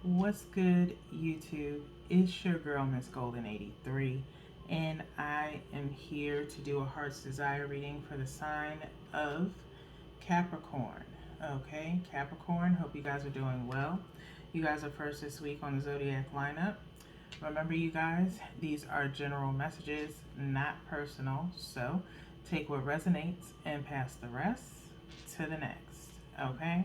What's good, YouTube? It's your girl, Miss Golden 83, and I am here to do a heart's desire reading for the sign of Capricorn. Okay, Capricorn, hope you guys are doing well. You guys are first this week on the Zodiac lineup. Remember, you guys, these are general messages, not personal, so take what resonates and pass the rest to the next. Okay?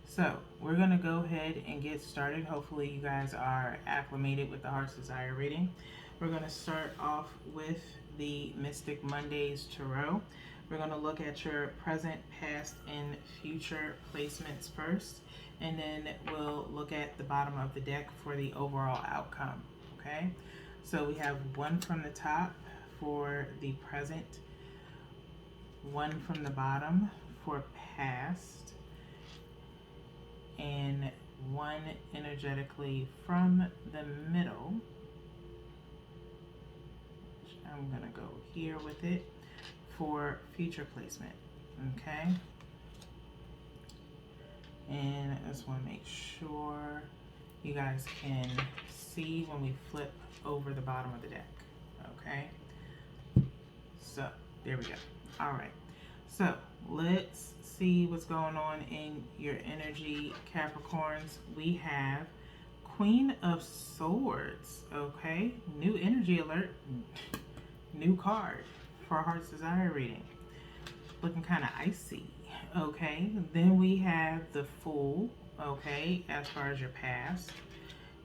So we're going to go ahead and get started. Hopefully you guys are acclimated with the Heart's Desire reading. We're going to start off with the Mystic Mondays Tarot. We're going to look at your present, past, and future placements first. And then we'll look at the bottom of the deck for the overall outcome. Okay? So we have one from the top for the present, one from the bottom for past, and one energetically from the middle. I'm going to go here with it for future placement. Okay. And I just want to make sure you guys can see when we flip over the bottom of the deck. Okay. So there we go. All right. So let's see what's going on in your energy, Capricorns. We have Queen of Swords. Okay. New energy alert. New card for Heart's Desire reading. Looking kind of icy. Okay. Then we have the Fool. Okay. As far as your past.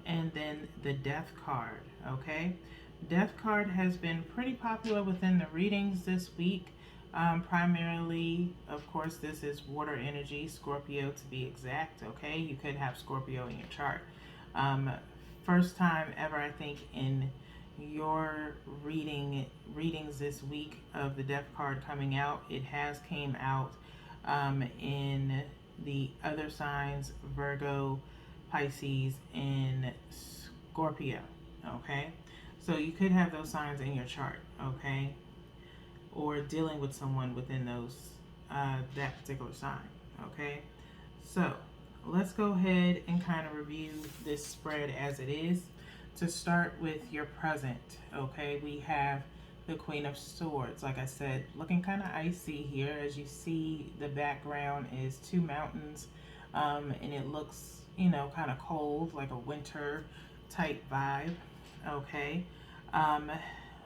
And then the Death card. Okay. Death card has been pretty popular within the readings this week. Primarily, of course, this is water energy, Scorpio to be exact. Okay, you could have Scorpio in your chart. First time ever, I think, in your readings this week of the Death card coming out. It has came out in the other signs, Virgo, Pisces, and Scorpio. Okay, so you could have those signs in your chart. Okay, or dealing with someone within those that particular sign. Okay, so let's go ahead and kind of review this spread as it is. To start with your present, okay, we have the Queen of Swords. Like I said, looking kind of icy here. As you see, the background is two mountains, and it looks, you know, kind of cold, like a winter type vibe. Okay,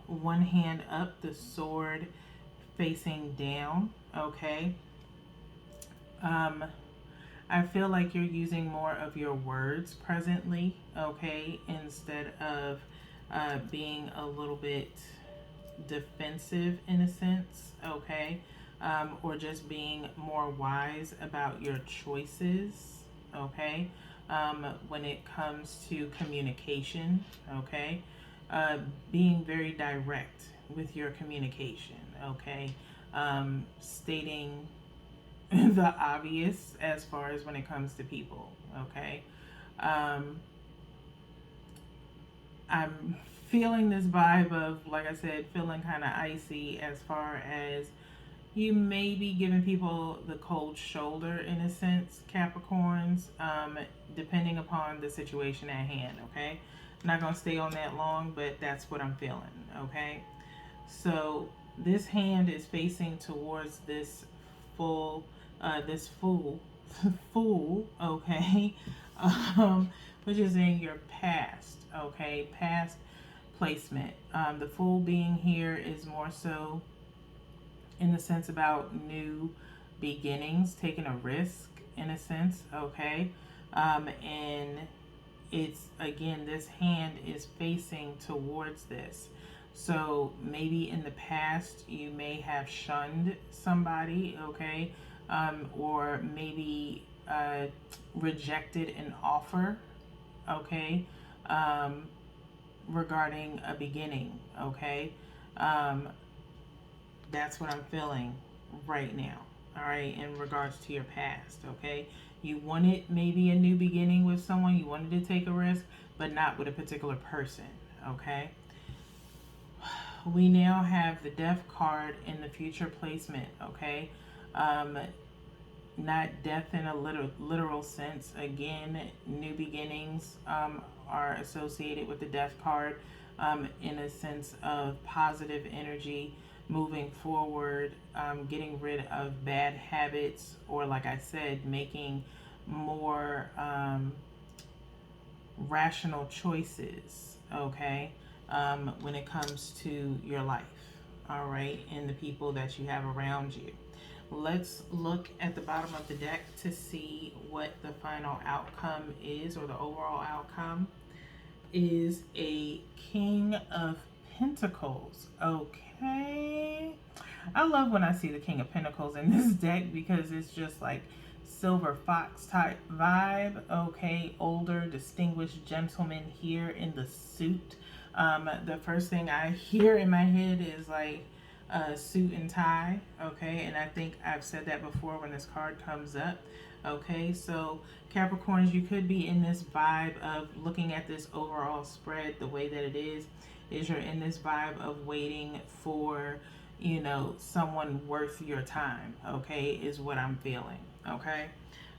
one hand up, the sword facing down. Okay, I feel like you're using more of your words presently. Okay, instead of being a little bit defensive in a sense. Okay, or just being more wise about your choices. Okay, when it comes to communication. Okay, being very direct with your communication. Okay, stating the obvious as far as when it comes to people. Okay, I'm feeling this vibe of, like I said, feeling kind of icy as far as you may be giving people the cold shoulder in a sense, Capricorns, depending upon the situation at hand. Okay, I'm not gonna stay on that long, but that's what I'm feeling. Okay, so this hand is facing towards this full, this fool, fool. Okay, which is in your past. Okay, past placement. The fool being here is more so in the sense about new beginnings, taking a risk in a sense. Okay, and it's again, this hand is facing towards this. So maybe in the past you may have shunned somebody. Okay, or maybe rejected an offer. Okay, regarding a beginning. Okay, that's what I'm feeling right now. All right, in regards to your past. Okay, you wanted maybe a new beginning with someone, you wanted to take a risk, but not with a particular person. Okay, we now have the Death card in the future placement. Okay, not death in a literal sense. Again, new beginnings are associated with the death card, in a sense of positive energy, moving forward, getting rid of bad habits, or like I said, making more rational choices, okay, when it comes to your life, all right, and the people that you have around you. Let's look at the bottom of the deck to see what the final outcome is, or the overall outcome is a King of Pentacles. Okay. I love when I see the King of Pentacles in this deck because it's just like silver fox type vibe. Okay, older, distinguished gentleman here in the suit. The first thing I hear in my head is like suit and tie. Okay, and I think I've said that before when this card comes up. Okay, so Capricorns, you could be in this vibe of looking at this overall spread the way that it is you're in this vibe of waiting for, you know, someone worth your time, okay, is what I'm feeling, okay?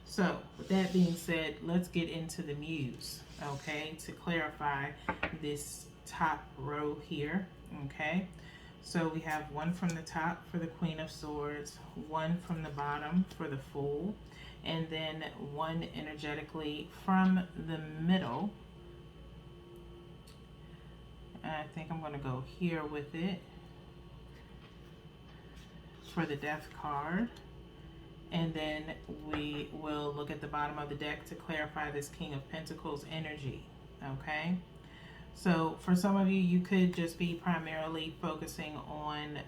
So, with that being said, let's get into the muse, okay, to clarify this top row here, okay? So we have one from the top for the Queen of Swords, one from the bottom for the Fool, and then one energetically from the middle. I think I'm going to go here with it for the Death card. And then we will look at the bottom of the deck to clarify this King of Pentacles energy, okay? So for some of you, you could just be primarily focusing on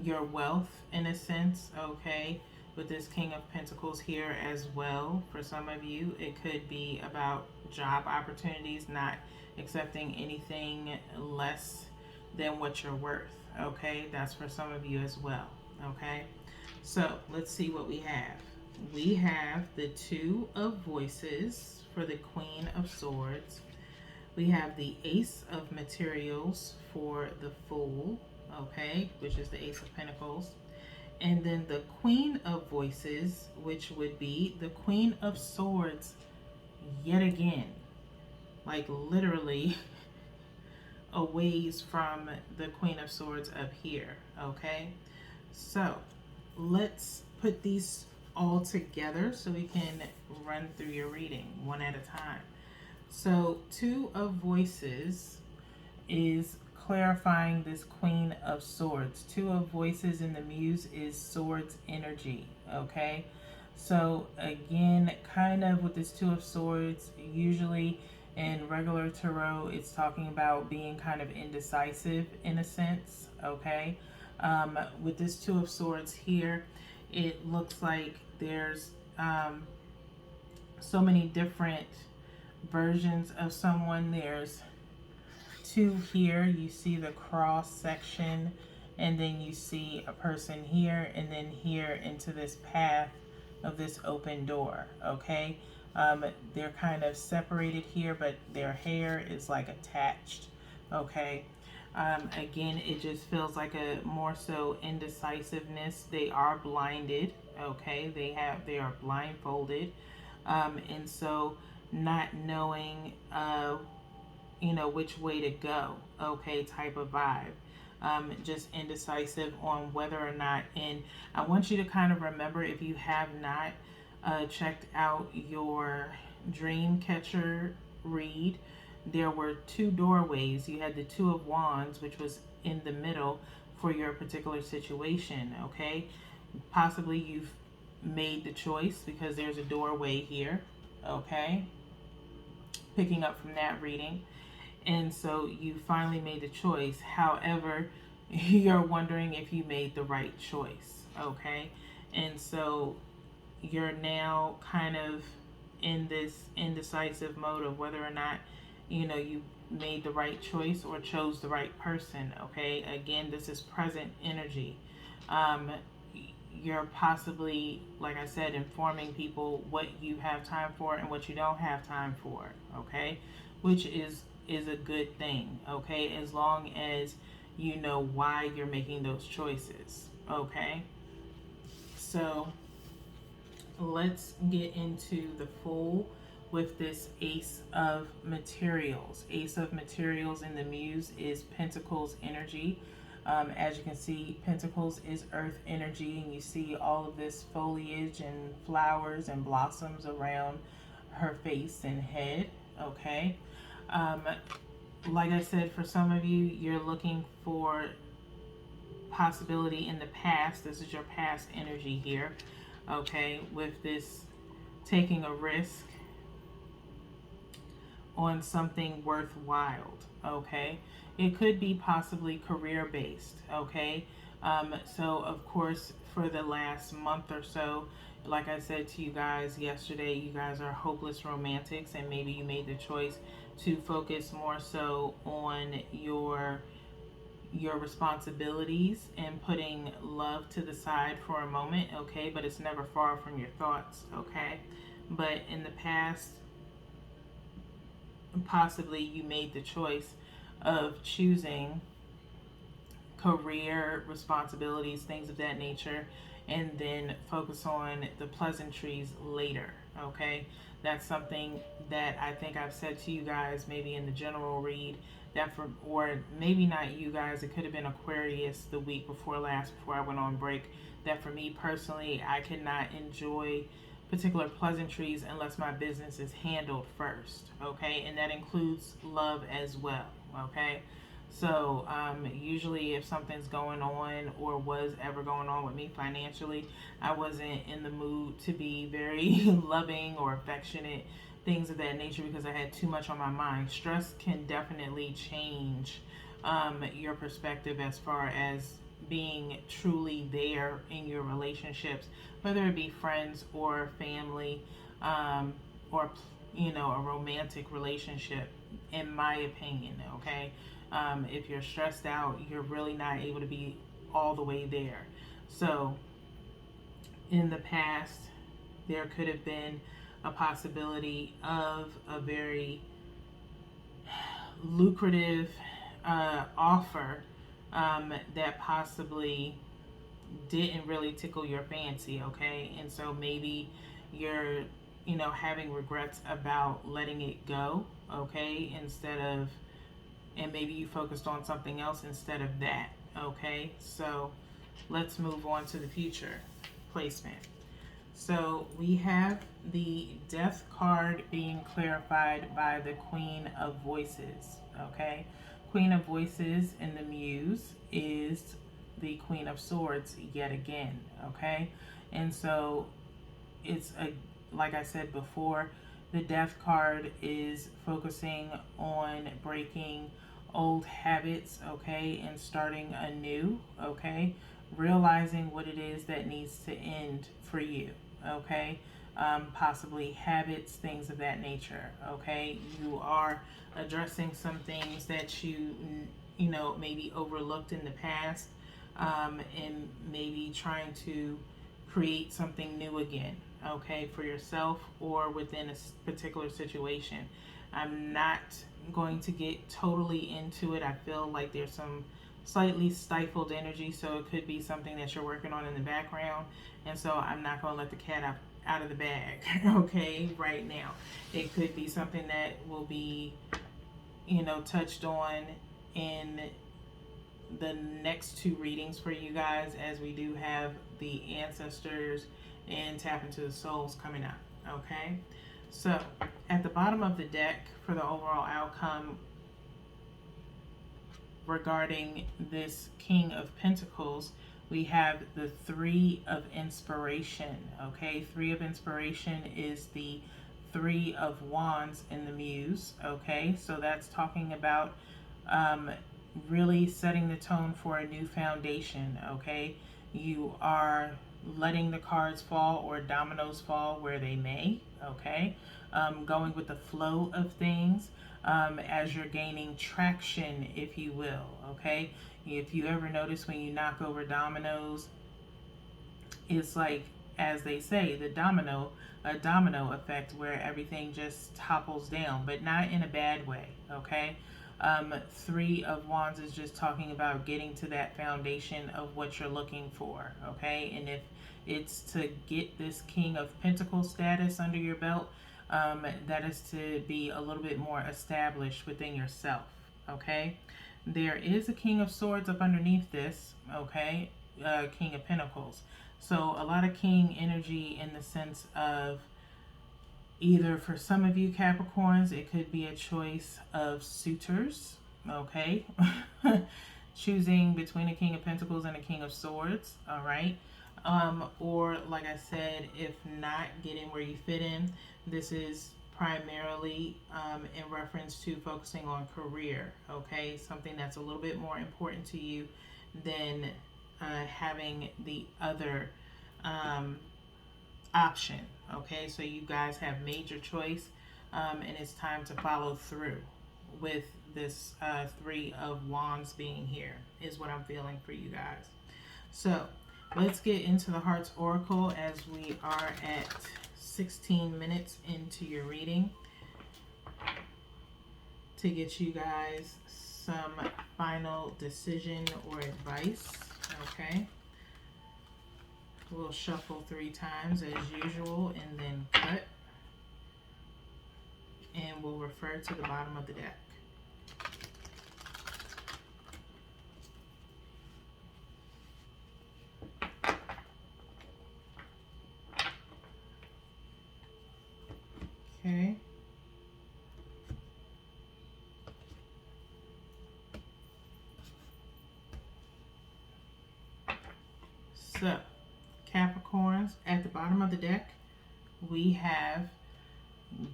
your wealth in a sense, okay, with this King of Pentacles here as well. For some of you, it could be about job opportunities, not accepting anything less than what you're worth, okay? That's for some of you as well, okay? So let's see what we have. We have the Two of Voices for the Queen of Swords. We have the Ace of Materials for the Fool, okay, which is the Ace of Pentacles. And then the Queen of Voices, which would be the Queen of Swords yet again. Like literally a ways from the Queen of Swords up here, okay? So let's put these all together so we can run through your reading one at a time. So Two of Voices is clarifying this Queen of Swords. Two of Voices in the Muse is Swords energy, okay? So again, kind of with this Two of Swords, usually in regular tarot, it's talking about being kind of indecisive in a sense, okay? With this Two of Swords here, it looks like there's so many different versions of someone. There's two here, you see the cross section, and then you see a person here, and then here into this path of this open door, okay? They're kind of separated here, but their hair is like attached, okay? Again, it just feels like a more so indecisiveness. They are blinded, okay? They are blindfolded, and so not knowing you know, which way to go, okay, type of vibe. Just indecisive on whether or not, and I want you to kind of remember, if you have not checked out your dream catcher read, there were two doorways. You had the Two of Wands, which was in the middle for your particular situation, okay? Possibly you've made the choice because there's a doorway here, okay? Picking up from that reading. And so you finally made the choice. However, you're wondering if you made the right choice, okay? And so you're now kind of in this indecisive mode of whether or not, you know, you made the right choice or chose the right person, okay? Again, this is present energy. You're possibly, like I said, informing people what you have time for and what you don't have time for, okay? Which is a good thing, okay? As long as you know why you're making those choices, okay? So let's get into the full with this Ace of Materials. Ace of Materials in the Muse is Pentacles energy. As you can see, Pentacles is earth energy, and you see all of this foliage and flowers and blossoms around her face and head. Okay. Like I said, for some of you, you're looking for possibility in the past. This is your past energy here. Okay, with this taking a risk on something worthwhile. Okay, it could be possibly career based. Okay, so of course, for the last month or so, like I said to you guys yesterday, you guys are hopeless romantics, and maybe you made the choice to focus more so on your responsibilities and putting love to the side for a moment. Okay, but it's never far from your thoughts. Okay, but in the past, possibly you made the choice of choosing career responsibilities, things of that nature, and then focus on the pleasantries later. Okay, that's something that I think I've said to you guys maybe in the general read, that for, or maybe not you guys, it could have been Aquarius the week before last, before I went on break, that for me personally, I cannot enjoy particular pleasantries unless my business is handled first. Okay, and that includes love as well. Okay, so usually if something's going on or was ever going on with me financially, I wasn't in the mood to be very loving or affectionate, things of that nature, because I had too much on my mind. Stress can definitely change your perspective as far as being truly there in your relationships, whether it be friends or family, or a romantic relationship, in my opinion. Okay, if you're stressed out, you're really not able to be all the way there. So in the past, there could have been a possibility of a very lucrative offer that possibly didn't really tickle your fancy. Okay, and so maybe you're having regrets about letting it go. Okay, and maybe you focused on something else instead of that. Okay, so let's move on to the future placement. So we have the Death card being clarified by the Queen of Voices. Okay, Queen of Voices in the Muse is the Queen of Swords yet again. Okay, and so it's like I said before, the Death card is focusing on breaking old habits. Okay, and starting anew. Okay, realizing what it is that needs to end for you. Okay, possibly habits, things of that nature. Okay, you are addressing some things that you maybe overlooked in the past, and maybe trying to create something new again. Okay, for yourself or within a particular situation. I'm not going to get totally into it. I feel like there's some slightly stifled energy, so it could be something that you're working on in the background, and so I'm not going to let the cat out of the bag. Okay, right now it could be something that will be touched on in the next two readings for you guys, as we do have the ancestors and tap into the souls coming up. Okay, so at the bottom of the deck for the overall outcome regarding this King of Pentacles, we have the Three of Inspiration. Okay, Three of Inspiration is the Three of Wands in the Muse. Okay, so that's talking about really setting the tone for a new foundation. Okay, you are letting the cards fall or dominoes fall where they may. Okay, going with the flow of things, as you're gaining traction, if you will. Okay, if you ever notice when you knock over dominoes, it's like, as they say, a domino effect, where everything just topples down, but not in a bad way. Okay, Three of Wands is just talking about getting to that foundation of what you're looking for, okay? And if it's to get this King of Pentacles status under your belt, that is to be a little bit more established within yourself, okay? There is a King of Swords up underneath this, okay? King of Pentacles. So a lot of King energy in the sense of either for some of you Capricorns, it could be a choice of suitors, okay? Choosing between a King of Pentacles and a King of Swords, all right? Or like I said, if not getting where you fit in, this is primarily in reference to focusing on career, okay? Something that's a little bit more important to you than having the other option, okay? So you guys have made your choice, and it's time to follow through with this Three of Wands being here is what I'm feeling for you guys. So let's get into the Heart's Oracle as we are at 16 minutes into your reading to get you guys some final decision or advice, okay? We'll shuffle 3 times as usual and then cut. And we'll refer to the bottom of the deck. Okay. So, Capricorns, at the bottom of the deck, we have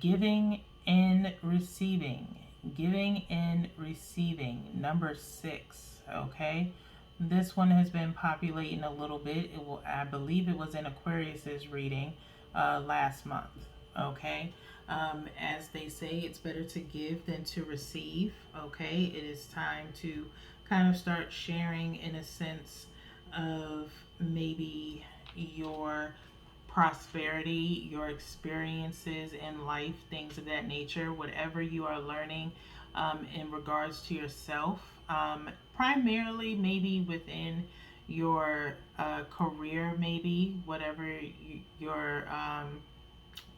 giving and receiving. Giving and receiving. Number 6, okay? This one has been populating a little bit. It will, I believe it was in Aquarius's reading last month, okay? As they say, it's better to give than to receive, okay? It is time to kind of start sharing in a sense of maybe your prosperity, your experiences in life, things of that nature, whatever you are learning in regards to yourself, primarily maybe within your career, maybe whatever your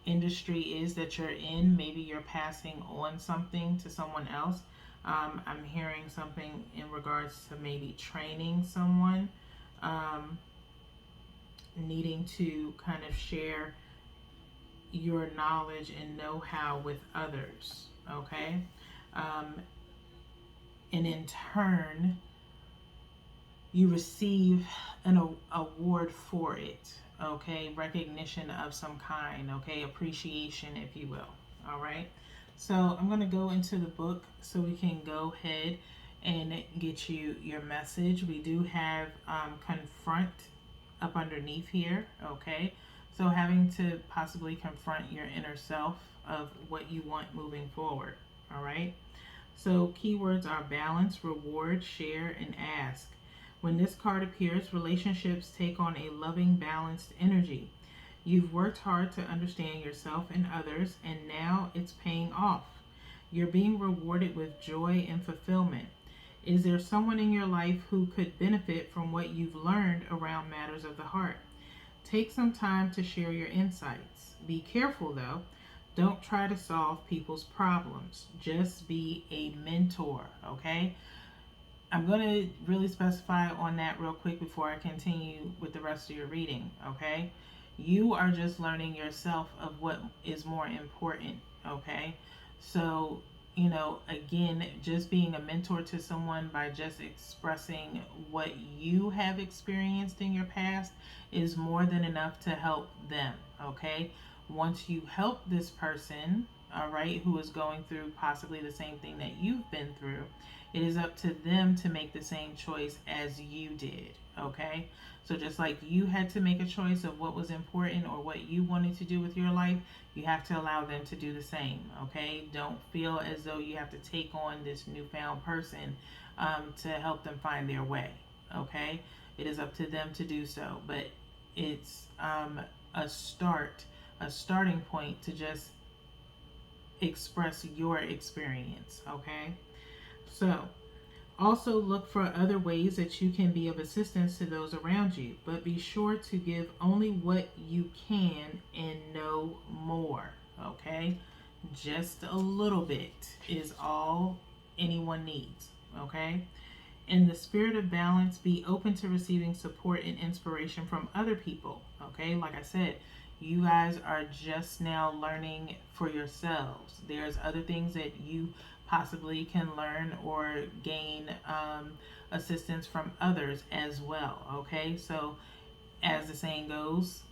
industry is that you're in, maybe you're passing on something to someone else. I'm hearing something in regards to maybe training someone, needing to kind of share your knowledge and know-how with others, okay? And in turn, you receive an award for it, okay? Recognition of some kind, okay? Appreciation, if you will, all right? So I'm going to go into the book so we can go ahead and get you your message. We do have confront up underneath here, okay? So having to possibly confront your inner self of what you want moving forward, all right? So keywords are balance, reward, share, and ask. When this card appears, relationships take on a loving, balanced energy. You've worked hard to understand yourself and others, and now it's paying off. You're being rewarded with joy and fulfillment. Is there someone in your life who could benefit from what you've learned around matters of the heart? Take some time to share your insights. Be careful though. Don't try to solve people's problems. Just be a mentor, okay? I'm going to really specify on that real quick before I continue with the rest of your reading, okay? You are just learning yourself of what is more important, okay? So, you know, again, just being a mentor to someone by just expressing what you have experienced in your past is more than enough to help them, okay? Once you help this person, all right, who is going through possibly the same thing that you've been through, it is up to them to make the same choice as you did, okay? So just like you had to make a choice of what was important or what you wanted to do with your life, you have to allow them to do the same, okay? Don't feel as though you have to take on this newfound person to help them find their way, okay? It is up to them to do so, but it's a starting point to just express your experience, okay? So, also look for other ways that you can be of assistance to those around you, but be sure to give only what you can and no more. Okay? Just a little bit is all anyone needs. Okay? In the spirit of balance, be open to receiving support and inspiration from other people. Okay, like I said, you guys are just now learning for yourselves. There's other things that you possibly can learn or gain assistance from others as well. Okay, so as the saying goes,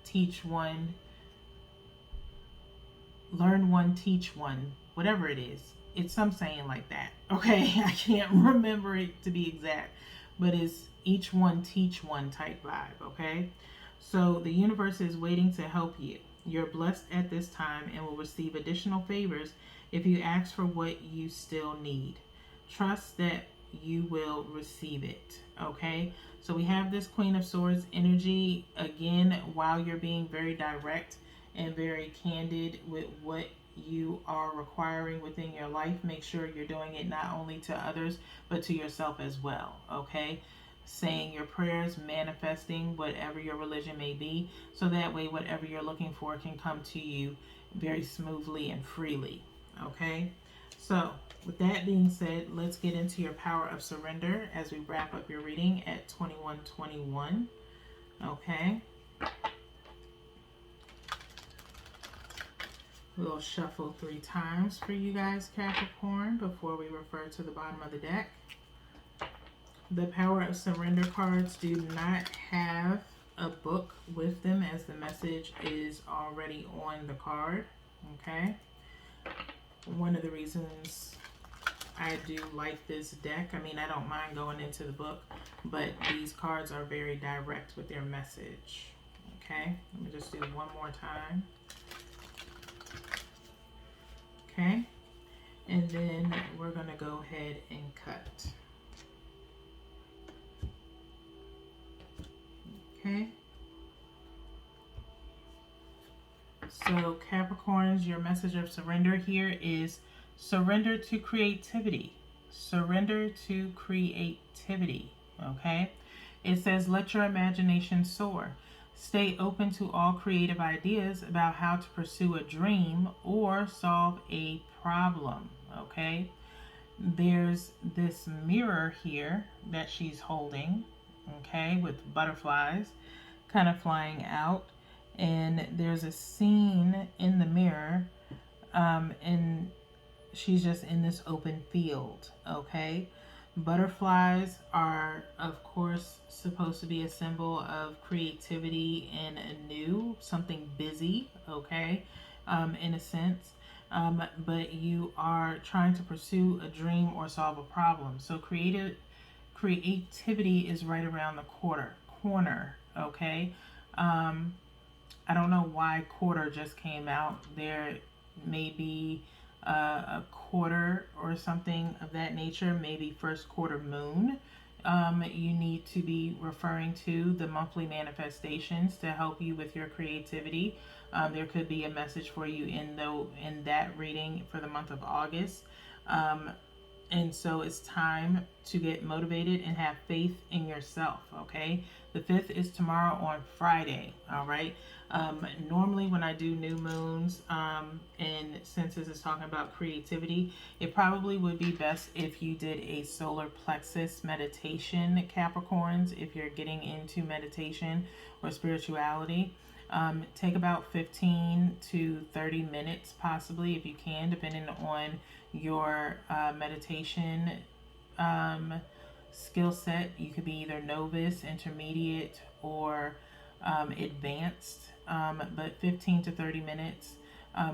teach one, learn one, teach one, whatever it is. It's some saying like that. Okay, I can't remember it to be exact, but it's each one teach one type vibe. Okay, so the universe is waiting to help you. You're blessed at this time and will receive additional favors if you ask for what you still need. Trust that you will receive it. Okay, so we have this Queen of Swords energy again. While you're being very direct and very candid with what you are requiring within your life, make sure you're doing it not only to others but to yourself as well. Okay, saying your prayers, manifesting whatever your religion may be, so that way whatever you're looking for can come to you very smoothly and freely. Okay, so with that being said, let's get into your power of surrender as we wrap up your reading at 2121. Okay, we'll shuffle 3 times for you guys, Capricorn, before we refer to the bottom of the deck. The Power of Surrender cards do not have a book with them, as the message is already on the card. Okay. One of the reasons I do like this deck, I mean, I don't mind going into the book, but these cards are very direct with their message. Okay. Let me just do one more time. Okay. And then we're going to go ahead and cut. Okay. So Capricorns, your message of surrender here is surrender to creativity. Surrender to creativity. Okay. It says, let your imagination soar. Stay open to all creative ideas about how to pursue a dream or solve a problem. Okay. There's this mirror here that she's holding. Okay, with butterflies kind of flying out, and there's a scene in the mirror, and she's just in this open field. Okay, butterflies are of course supposed to be a symbol of creativity and anew, something busy. Okay, in a sense. But you are trying to pursue a dream or solve a problem. So creativity is right around the corner. Okay, I don't know why quarter just came out. There may be a quarter or something of that nature, maybe first quarter moon. You need to be referring to the monthly manifestations to help you with your creativity. There could be a message for you in that reading for the month of August. And so it's time to get motivated and have faith in yourself, okay? The 5th is tomorrow on Friday, all right? Normally when I do new moons, and since this is talking about creativity, it probably would be best if you did a solar plexus meditation, Capricorns, if you're getting into meditation or spirituality. Take about 15 to 30 minutes possibly, if you can, depending on your meditation skill set. You could be either novice, intermediate, or advanced, but 15 to 30 minutes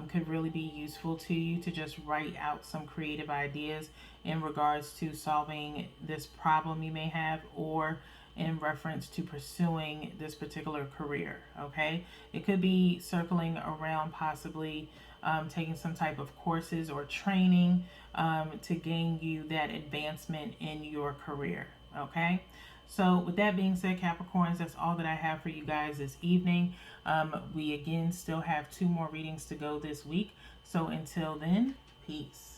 could really be useful to you to just write out some creative ideas in regards to solving this problem you may have, or in reference to pursuing this particular career. Okay, it could be circling around possibly taking some type of courses or training to gain you that advancement in your career. Okay, so with that being said, Capricorns, that's all that I have for you guys this evening. We again still have 2 more readings to go this week, so until then, peace.